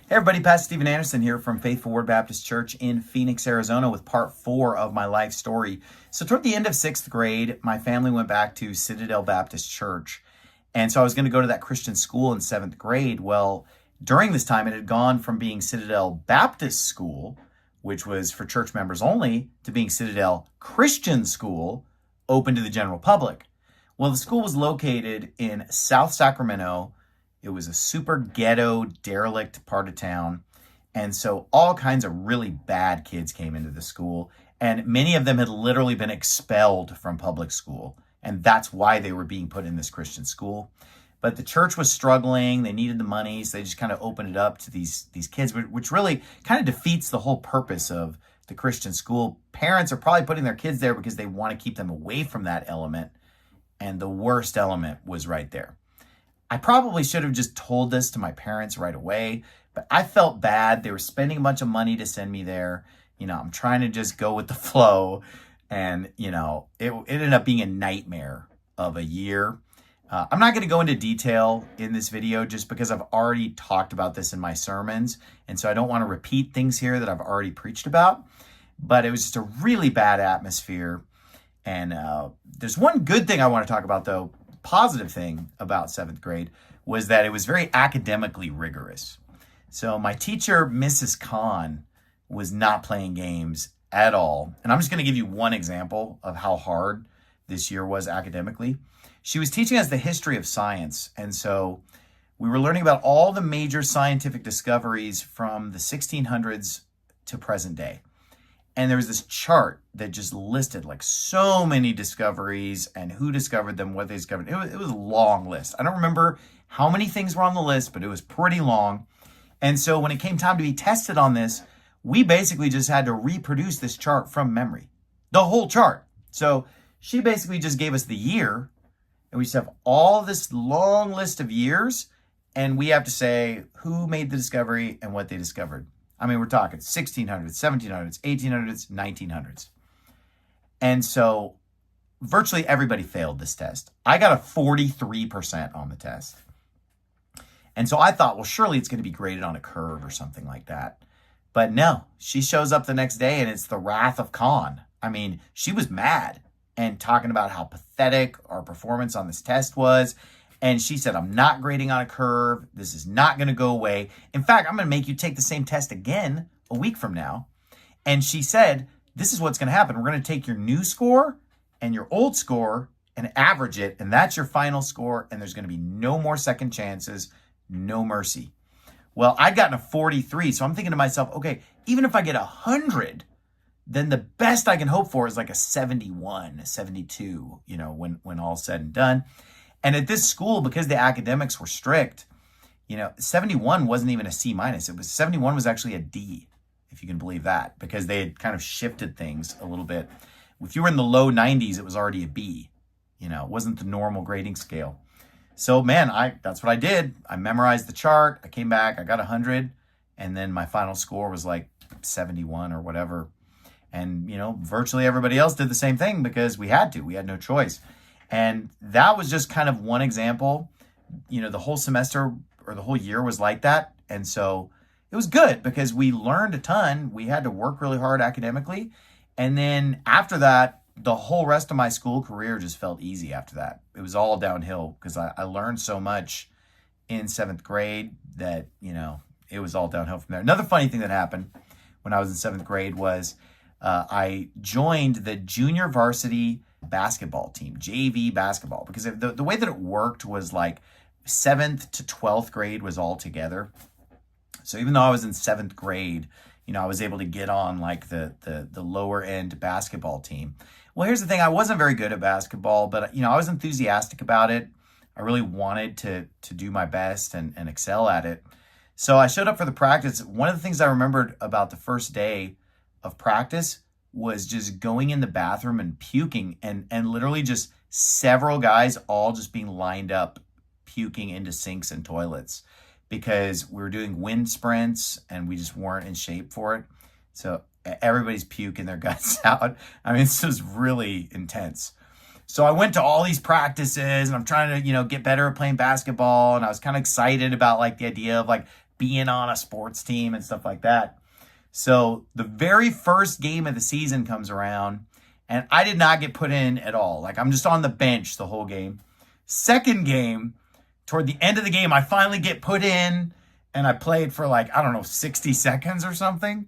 Hey everybody, Pastor Stephen Anderson here from Faithful Word Baptist Church in Phoenix, Arizona with part 4 of my life story. So toward the end of 6th grade, my family went back to Citadel Baptist Church. And so I was going to go to that Christian school in 7th grade. Well, during this time, it had gone from being Citadel Baptist School, which was for church members only, to being Citadel Christian School, open to the general public. Well, the school was located in South Sacramento. It was a super ghetto, derelict part of town. And so all kinds of really bad kids came into the school. And many of them had literally been expelled from public school. And that's why they were being put in this Christian school. But the church was struggling. They needed the money. So they just kind of opened it up to these kids, which really kind of defeats the whole purpose of the Christian school. Parents are probably putting their kids there because they want to keep them away from that element. And the worst element was right there. I probably should have just told this to my parents right away, but I felt bad. They were spending a bunch of money to send me there. I'm trying to just go with the flow. And, it ended up being a nightmare of a year. I'm not going to go into detail in this video just because I've already talked about this in my sermons. And so I don't want to repeat things here that I've already preached about. But it was just a really bad atmosphere. And there's one good thing I want to talk about, though. Positive thing about 7th grade was that it was very academically rigorous. So my teacher, Mrs. Khan, was not playing games at all. And I'm just going to give you one example of how hard this year was academically. She was teaching us the history of science. And so we were learning about all the major scientific discoveries from the 1600s to present day. And there was this chart that just listed like so many discoveries and who discovered them, what they discovered. It was a long list. I don't remember how many things were on the list, but it was pretty long. And so when it came time to be tested on this, we basically just had to reproduce this chart from memory, the whole chart. So she basically just gave us the year, and we just have all this long list of years, and we have to say who made the discovery and what they discovered. I mean, we're talking 1600s, 1700s, 1800s, 1900s. And so virtually everybody failed this test. I got a 43% on the test. And so I thought, well, surely it's going to be graded on a curve or something like that. But no, she shows up the next day and it's the wrath of Khan. I mean, she was mad and talking about how pathetic our performance on this test was. And she said, I'm not grading on a curve. This is not going to go away. In fact, I'm going to make you take the same test again a week from now. And she said, this is what's going to happen. We're going to take your new score and your old score and average it. And that's your final score. And there's going to be no more second chances, no mercy. Well, I'd gotten a 43. So I'm thinking to myself, okay, even if I get 100, then the best I can hope for is like a 71, a 72, when all's said and done. And at this school, because the academics were strict, 71 wasn't even a C minus. 71 was actually a D, if you can believe that, because they had kind of shifted things a little bit. If you were in the low 90s, it was already a B. It wasn't the normal grading scale. So, man, that's what I did. I memorized the chart. I came back. I got 100. And then my final score was like 71 or whatever. And, virtually everybody else did the same thing because we had to. We had no choice. And that was just kind of one example. The whole semester or the whole year was like that. And so it was good because we learned a ton. We had to work really hard academically. And then after that, the whole rest of my school career just felt easy after that. It was all downhill because I learned so much in 7th grade that, it was all downhill from there. Another funny thing that happened when I was in 7th grade was I joined the junior varsity basketball team, JV basketball, because the way that it worked was like 7th to 12th grade was all together. So even though I was in 7th grade, I was able to get on like the lower end basketball team. Well, here's the thing. I wasn't very good at basketball, but I was enthusiastic about it. I really wanted to do my best and excel at it. So I showed up for the practice. One of the things I remembered about the first day of practice was just going in the bathroom and puking and literally just several guys all just being lined up puking into sinks and toilets because we were doing wind sprints and we just weren't in shape for it. So everybody's puking their guts out. I mean, this was really intense. So I went to all these practices and I'm trying to, get better at playing basketball. And I was kind of excited about like the idea of like being on a sports team and stuff like that. So the very first game of the season comes around, and I did not get put in at all. Like, I'm just on the bench the whole game. Second game, toward the end of the game, I finally get put in, and I played for like, I don't know, 60 seconds or something.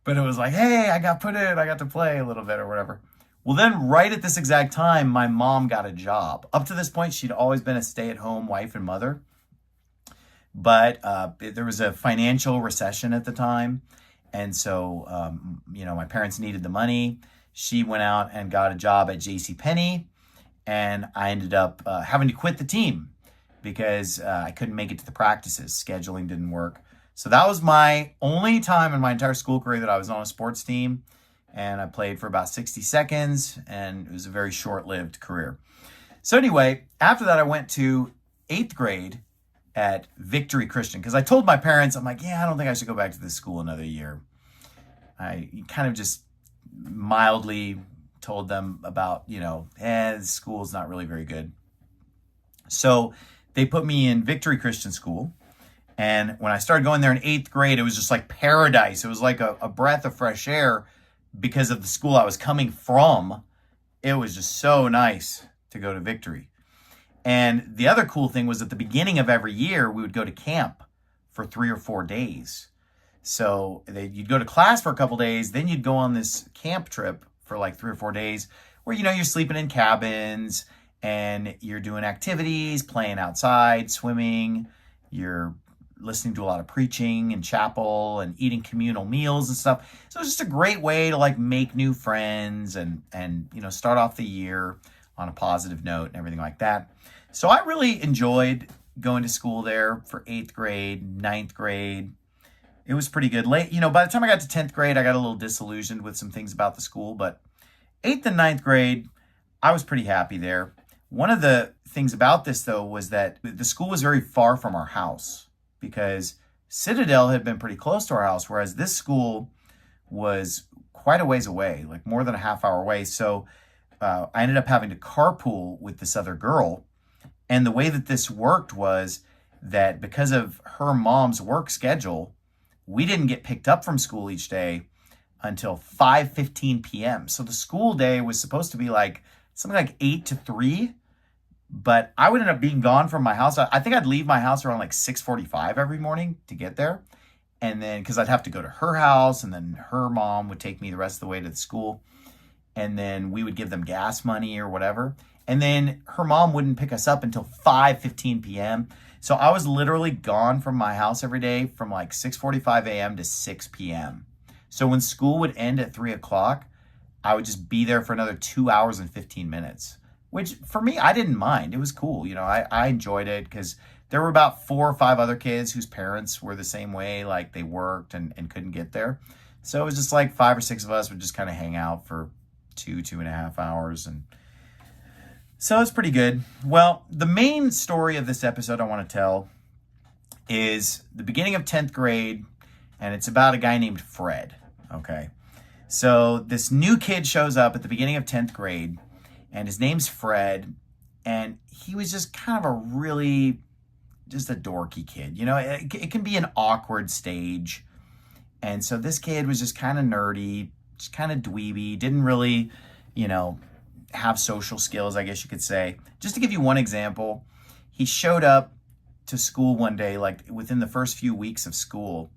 But it was like, hey, I got put in. I got to play a little bit or whatever. Well, then right at this exact time, my mom got a job. Up to this point, she'd always been a stay-at-home wife and mother. But there was a financial recession at the time. And so, my parents needed the money. She went out and got a job at JCPenney. And I ended up having to quit the team because I couldn't make it to the practices. Scheduling didn't work. So that was my only time in my entire school career that I was on a sports team. And I played for about 60 seconds, and it was a very short-lived career. So anyway, after that, I went to 8th grade at Victory Christian, because I told my parents, I'm like, I don't think I should go back to this school another year. I kind of just mildly told them about, this school's not really very good. So they put me in Victory Christian School. And when I started going there in 8th grade, it was just like paradise. It was like a breath of fresh air. Because of the school I was coming from, it was just so nice to go to Victory. And the other cool thing was at the beginning of every year, we would go to camp for 3 or 4 days. So you'd go to class for a couple days, then you'd go on this camp trip for like 3 or 4 days where, you're sleeping in cabins and you're doing activities, playing outside, swimming, you're listening to a lot of preaching in chapel and eating communal meals and stuff. So it's just a great way to like make new friends and start off the year on a positive note and everything like that. So I really enjoyed going to school there for 8th grade, 9th grade. It was pretty good. By the time I got to 10th grade, I got a little disillusioned with some things about the school, but 8th and 9th grade, I was pretty happy there. One of the things about this though was that the school was very far from our house, because Citadel had been pretty close to our house, whereas this school was quite a ways away, like more than a half hour away. So I ended up having to carpool with this other girl. And the way that this worked was that because of her mom's work schedule, we didn't get picked up from school each day until 5:15 p.m. So the school day was supposed to be like something like 8 to 3. But I would end up being gone from my house. I think I'd leave my house around like 6:45 every morning to get there. And then, because I'd have to go to her house, and then her mom would take me the rest of the way to the school. And then we would give them gas money or whatever. And then her mom wouldn't pick us up until 5:15 p.m. So I was literally gone from my house every day from like 6:45 a.m. to 6 p.m. So when school would end at 3 o'clock, I would just be there for another 2 hours and 15 minutes. Which for me, I didn't mind. It was cool. I enjoyed it because there were about 4 or 5 other kids whose parents were the same way, like they worked and couldn't get there. So it was just like 5 or 6 of us would just kind of hang out for 2.5 hours. And so it's pretty good. Well, the main story of this episode I want to tell is the beginning of 10th grade, and it's about a guy named Fred. Okay. So this new kid shows up at the beginning of 10th grade. And his name's Fred, and he was just kind of just a dorky kid. It can be an awkward stage. And so this kid was just kind of nerdy, just kind of dweeby, didn't really, have social skills, I guess you could say. Just to give you one example, he showed up to school one day, like within the first few weeks of school,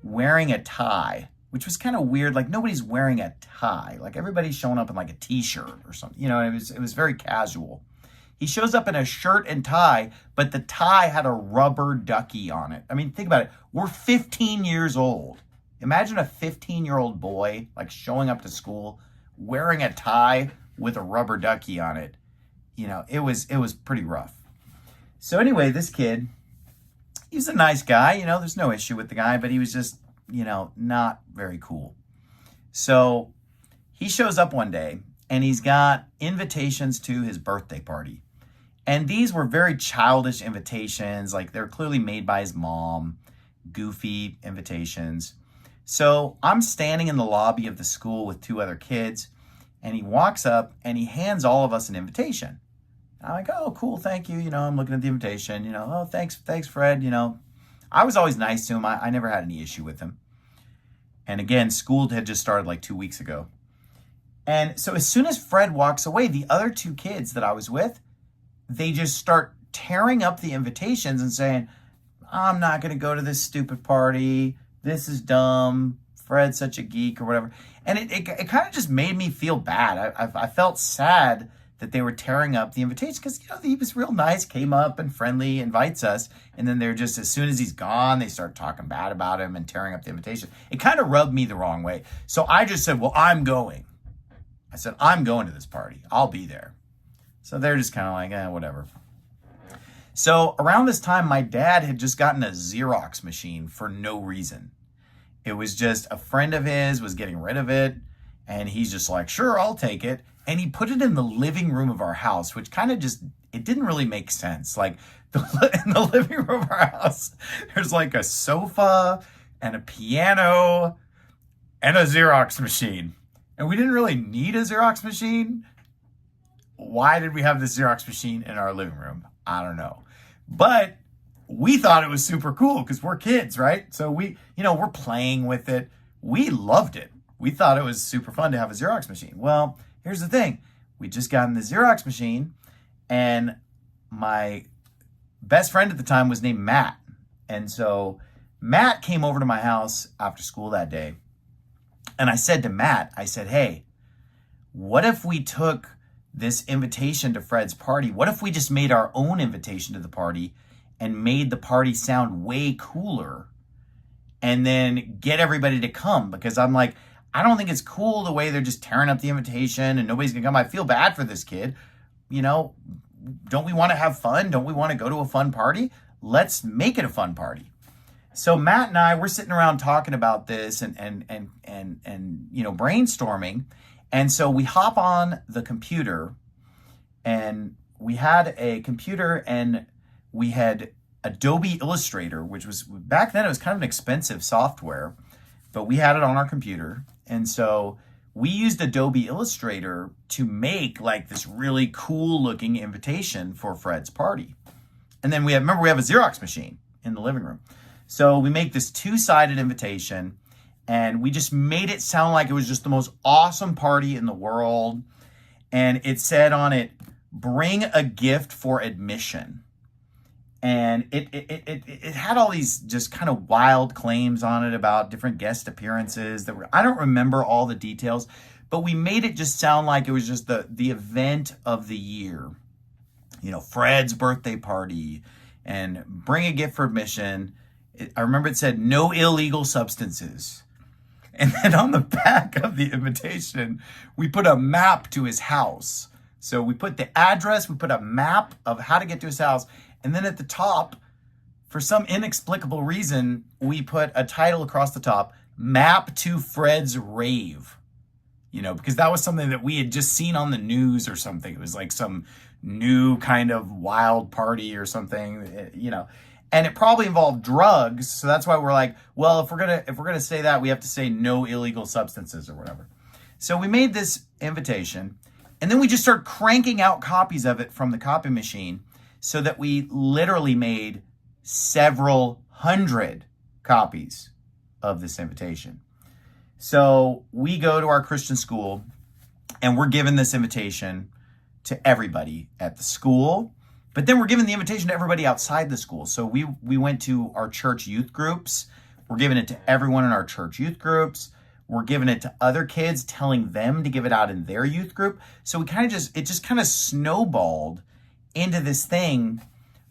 wearing a tie, which was kind of weird. Like, nobody's wearing a tie. Like, everybody's showing up in like a t-shirt or something. It was very casual. He shows up in a shirt and tie, but the tie had a rubber ducky on it. I mean, think about it. We're 15 years old. Imagine a 15-year-old boy like showing up to school wearing a tie with a rubber ducky on it. It was pretty rough. So anyway, this kid, he's a nice guy. There's no issue with the guy, but he was just not very cool. So he shows up one day and he's got invitations to his birthday party. And these were very childish invitations. Like, they're clearly made by his mom, goofy invitations. So I'm standing in the lobby of the school with 2 other kids, and he walks up and he hands all of us an invitation. I'm like, oh, cool. Thank you. I'm looking at the invitation, oh, thanks, Fred. I was always nice to him. I never had any issue with him. And again, school had just started like 2 weeks ago. And so as soon as Fred walks away, the other two kids that I was with, they just start tearing up the invitations and saying, I'm not going to go to this stupid party. This is dumb. Fred's such a geek or whatever. And it kind of just made me feel bad. I felt sad that they were tearing up the invitation because, he was real nice, came up and friendly, invites us. And then they're just, as soon as he's gone, they start talking bad about him and tearing up the invitation. It kind of rubbed me the wrong way. So I just said, well, I'm going. I said, I'm going to this party. I'll be there. So they're just kind of like, whatever. So around this time, my dad had just gotten a Xerox machine for no reason. It was just a friend of his was getting rid of it. And he's just like, sure, I'll take it. And he put it in the living room of our house, which kind of just, it didn't really make sense. Like in the living room of our house, there's like a sofa and a piano and a Xerox machine. And we didn't really need a Xerox machine. Why did we have this Xerox machine in our living room? I don't know. But we thought it was super cool because we're kids, right? So we're playing with it. We loved it. We thought it was super fun to have a Xerox machine. Well, here's the thing. We just gotten the Xerox machine, and my best friend at the time was named Matt. And so Matt came over to my house after school that day. And I said to Matt, hey, what if we took this invitation to Fred's party? What if we just made our own invitation to the party and made the party sound way cooler and then get everybody to come? Because I'm like, I don't think it's cool the way they're just tearing up the invitation and nobody's gonna come. I feel bad for this kid. Don't we want to have fun? Don't we want to go to a fun party? Let's make it a fun party. So Matt and I, we're sitting around talking about this and brainstorming. And so we hop on the computer, and we had a computer and we had Adobe Illustrator, which was, back then it was kind of an expensive software, but we had it on our computer. And so we used Adobe Illustrator to make like this really cool looking invitation for Fred's party. And then we have a Xerox machine in the living room. So we make this two-sided invitation, and we just made it sound like it was just the most awesome party in the world. And it said on it, bring a gift for admission. And it had all these just kind of wild claims on it about different guest appearances I don't remember all the details, but we made it just sound like it was just the event of the year. Fred's birthday party and bring a gift for admission. I remember it said no illegal substances. And then on the back of the invitation, we put a map to his house. So we put the address, we put a map of how to get to his house. And then at the top, for some inexplicable reason, we put a title across the top, Map to Fred's Rave. Because that was something that we had just seen on the news or something. It was like some new kind of wild party or something, And it probably involved drugs, so that's why we're like, well, if we're gonna say that, we have to say no illegal substances or whatever. So we made this invitation, and then we just started cranking out copies of it from the copy machine, so that we literally made several hundred copies of this invitation. So we go to our Christian school, and we're giving this invitation to everybody at the school. But then we're giving the invitation to everybody outside the school. So we went to our church youth groups. We're giving it to everyone in our church youth groups. We're giving it to other kids, telling them to give it out in their youth group. So it just kind of snowballed into this thing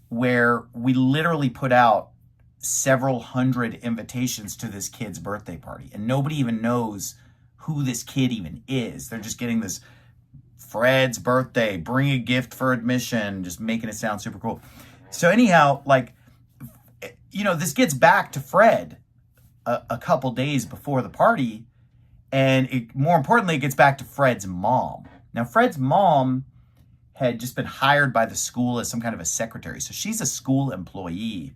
where we literally put out several hundred invitations to this kid's birthday party. And nobody even knows who this kid even is. They're just getting this Fred's birthday, bring a gift for admission, just making it sound super cool. So anyhow, this gets back to Fred a couple days before the party. And more importantly, it gets back to Fred's mom. Now, Fred's mom had just been hired by the school as some kind of a secretary. So she's a school employee.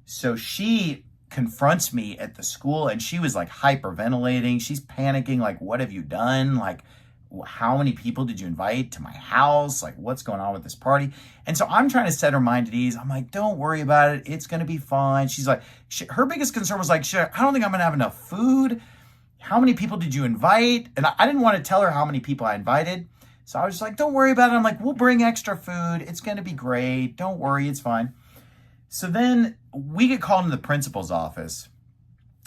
So she confronts me at the school, and she was like hyperventilating. She's panicking, like, what have you done? Like, how many people did you invite to my house? Like, what's going on with this party? And so I'm trying to set her mind at ease. I'm like, don't worry about it. It's going to be fine. She's like, her biggest concern was like, I don't think I'm going to have enough food. How many people did you invite? And I didn't want to tell her how many people I invited. So I was just like, don't worry about it. I'm like, we'll bring extra food. It's going to be great. Don't worry. It's fine. So then we get called into the principal's office,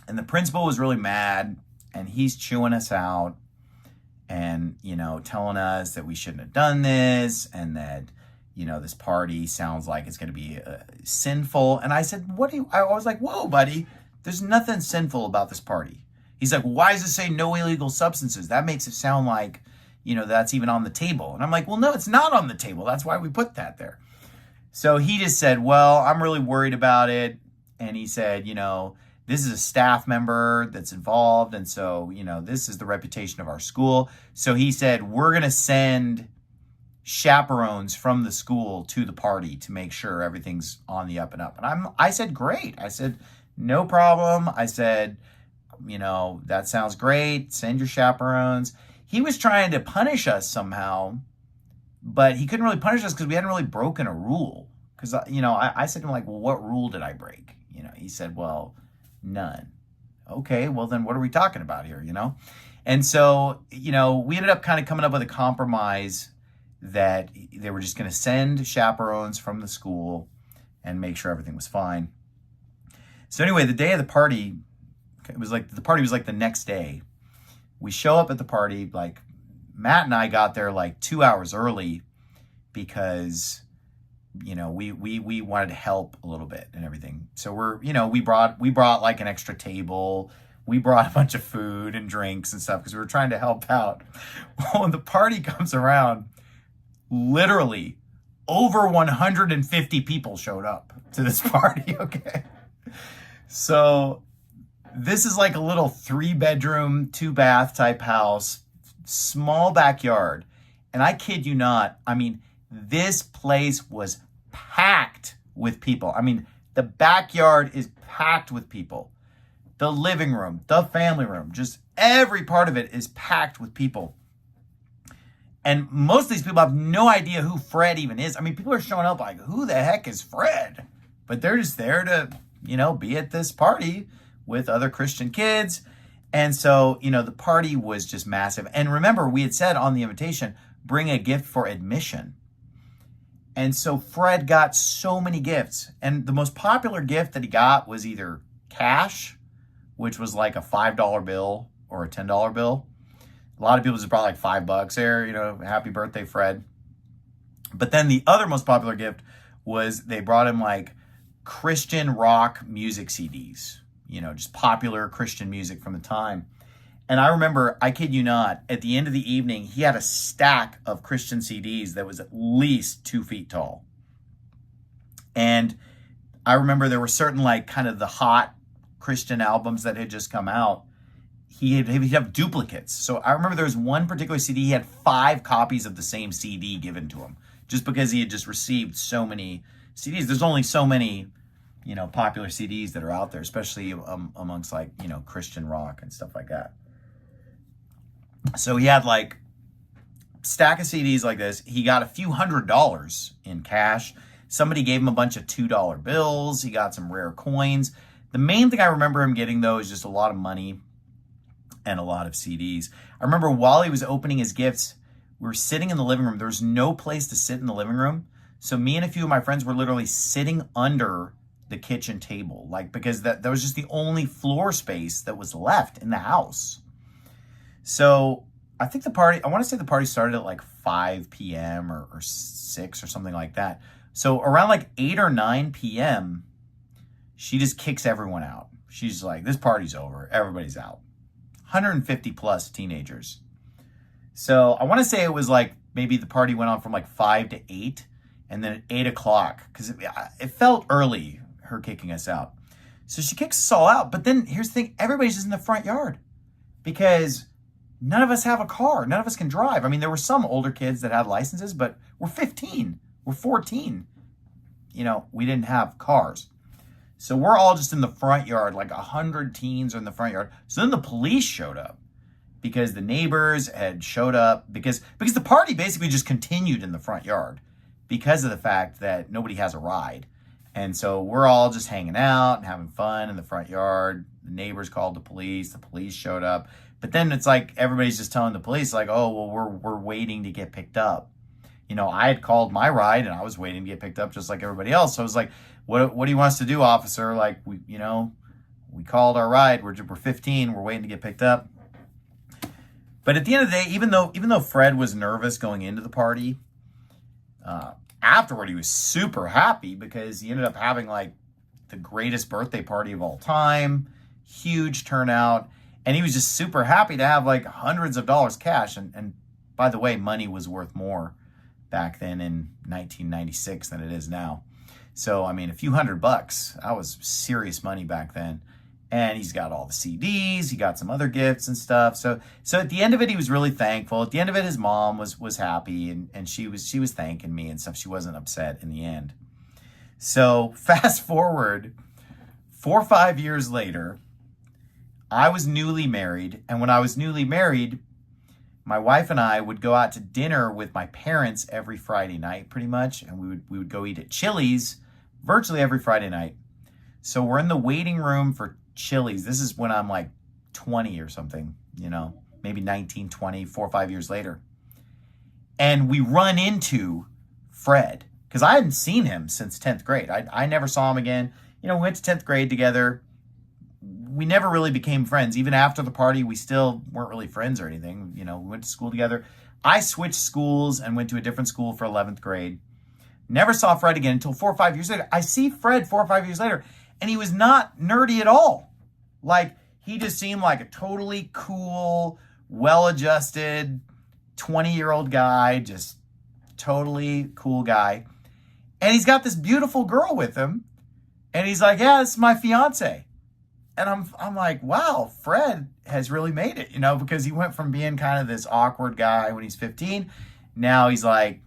and the principal was really mad, and he's chewing us out and, telling us that we shouldn't have done this, and that, this party sounds like it's going to be sinful. And I said, I was like, whoa, buddy, there's nothing sinful about this party. He's like, why does it say no illegal substances? That makes it sound like, that's even on the table. And I'm like, well, no, it's not on the table. That's why we put that there. So he just said, well, I'm really worried about it. And he said, this is a staff member that's involved. And so, this is the reputation of our school. So he said, we're going to send chaperones from the school to the party to make sure everything's on the up and up. And I said, great. I said, no problem. I said, that sounds great. Send your chaperones. He was trying to punish us somehow, but he couldn't really punish us because we hadn't really broken a rule. Because, I said to him, like, well, what rule did I break? He said, well, none. Okay, well, then what are we talking about here, And so, we ended up kind of coming up with a compromise that they were just going to send chaperones from the school and make sure everything was fine. So anyway, the day of the party, the party was like the next day. We show up at the party, like Matt and I got there like 2 hours early because, we wanted to help a little bit and everything. So we brought like an extra table. We brought a bunch of food and drinks and stuff because we were trying to help out. Well, when the party comes around, literally over 150 people showed up to this party. Okay. So this is like a little 3-bedroom, 2-bath type house, small backyard. And I kid you not, this place was packed with people. The backyard is packed with people. The living room, the family room, just every part of it is packed with people. And most of these people have no idea who Fred even is. People are showing up like, who the heck is Fred? But they're just there to, be at this party with other Christian kids. And so, the party was just massive. And remember, we had said on the invitation, bring a gift for admission. And so Fred got so many gifts. And the most popular gift that he got was either cash, which was like a $5 bill or a $10 bill. A lot of people just brought like $5 there, happy birthday, Fred. But then the other most popular gift was they brought him like Christian rock music CDs, just popular Christian music from the time. And I remember, I kid you not, at the end of the evening, he had a stack of Christian CDs that was at least 2 feet tall. And I remember there were certain like kind of the hot Christian albums that had just come out. He'd have duplicates. So I remember there was one particular CD, he had 5 copies of the same CD given to him just because he had just received so many CDs. There's only so many, popular CDs that are out there, especially amongst like, Christian rock and stuff like that. So he had like stack of CDs like this. He got a few $100s in cash. Somebody gave him a bunch of $2 bills. He got some rare coins. The main thing I remember him getting though is just a lot of money and a lot of CDs. I remember while he was opening his gifts, we were sitting in the living room. There was no place to sit in the living room. So me and a few of my friends were literally sitting under the kitchen table, like because that was just the only floor space that was left in the house. So I think I want to say the party started at like 5 p.m. or 6 or something like that. So around like 8 or 9 p.m., she just kicks everyone out. She's like, this party's over. Everybody's out. 150 plus teenagers. So I want to say it was like maybe the party went on from like 5 to 8 and then at 8 o'clock because it felt early, her kicking us out. So she kicks us all out. But then here's the thing. Everybody's just in the front yard because none of us have a car. None of us can drive. There were some older kids that had licenses, but we're 15. We're 14. We didn't have cars. So we're all just in the front yard, like 100 teens are in the front yard. So then the police showed up because the neighbors had showed up because the party basically just continued in the front yard because of the fact that nobody has a ride. And so we're all just hanging out and having fun in the front yard. The neighbors called the police showed up. But then it's like everybody's just telling the police like, oh, well, we're waiting to get picked up. I had called my ride and I was waiting to get picked up just like everybody else. So I was like, what do you want us to do, officer? Like, we called our ride. We're 15. We're waiting to get picked up. But at the end of the day, even though Fred was nervous going into the party, afterward he was super happy because he ended up having like the greatest birthday party of all time, huge turnout, and he was just super happy to have like hundreds of dollars cash. And by the way, money was worth more back then in 1996 than it is now. So I mean, a few $100, that was serious money back then. And he's got all the CDs, he got some other gifts and stuff. So at the end of it, he was really thankful. At the end of it, his mom was happy and she was thanking me and stuff. She wasn't upset in the end. So fast forward 4 or 5 years later, I was newly married. And when I was newly married, my wife and I would go out to dinner with my parents every Friday night, pretty much. And we would go eat at Chili's virtually every Friday night. So we're in the waiting room for Chili's. This is when I'm like 20 or something, maybe 19, 20, 4 or 5 years later. And we run into Fred because I hadn't seen him since 10th grade. I never saw him again. We went to 10th grade together. We never really became friends. Even after the party, we still weren't really friends or anything. We went to school together. I switched schools and went to a different school for 11th grade. Never saw Fred again until 4 or 5 years later. I see Fred 4 or 5 years later, and he was not nerdy at all. Like, he just seemed like a totally cool, well-adjusted, 20-year-old guy, just totally cool guy. And he's got this beautiful girl with him, and he's like, yeah, this is my fiance. And I'm like, wow, Fred has really made it, because he went from being kind of this awkward guy when he's 15. Now he's like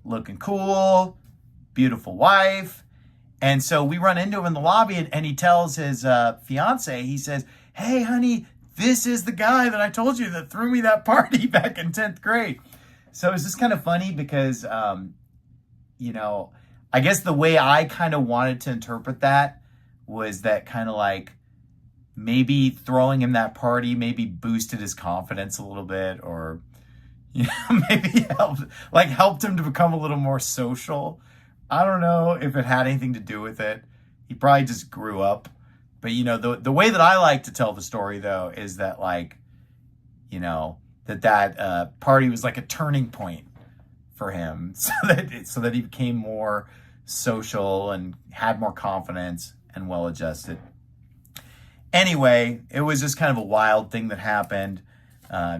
looking cool, beautiful wife. And so we run into him in the lobby and he tells his fiance, he says, hey, honey, this is the guy that I told you that threw me that party back in 10th grade. So it's just kind of funny because, I guess the way I kind of wanted to interpret that was that kind of like maybe throwing him that party maybe boosted his confidence a little bit, or maybe helped him to become a little more social. I don't know if it had anything to do with it. He probably just grew up. But, the way that I like to tell the story, though, is that, that party was like a turning point for him so that he became more social and had more confidence and well-adjusted. Anyway, it was just kind of a wild thing that happened,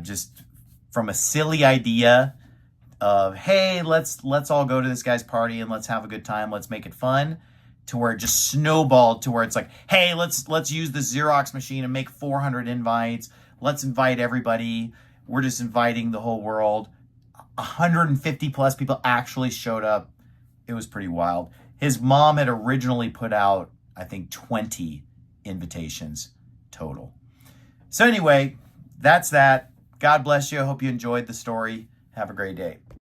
just from a silly idea of, hey, let's all go to this guy's party and let's have a good time, let's make it fun, to where it just snowballed to where it's like, hey, let's use the Xerox machine and make 400 invites. Let's invite everybody. We're just inviting the whole world. 150 plus people actually showed up. It was pretty wild. His mom had originally put out, I think, 20 invitations total. So anyway, that's that. God bless you. I hope you enjoyed the story. Have a great day.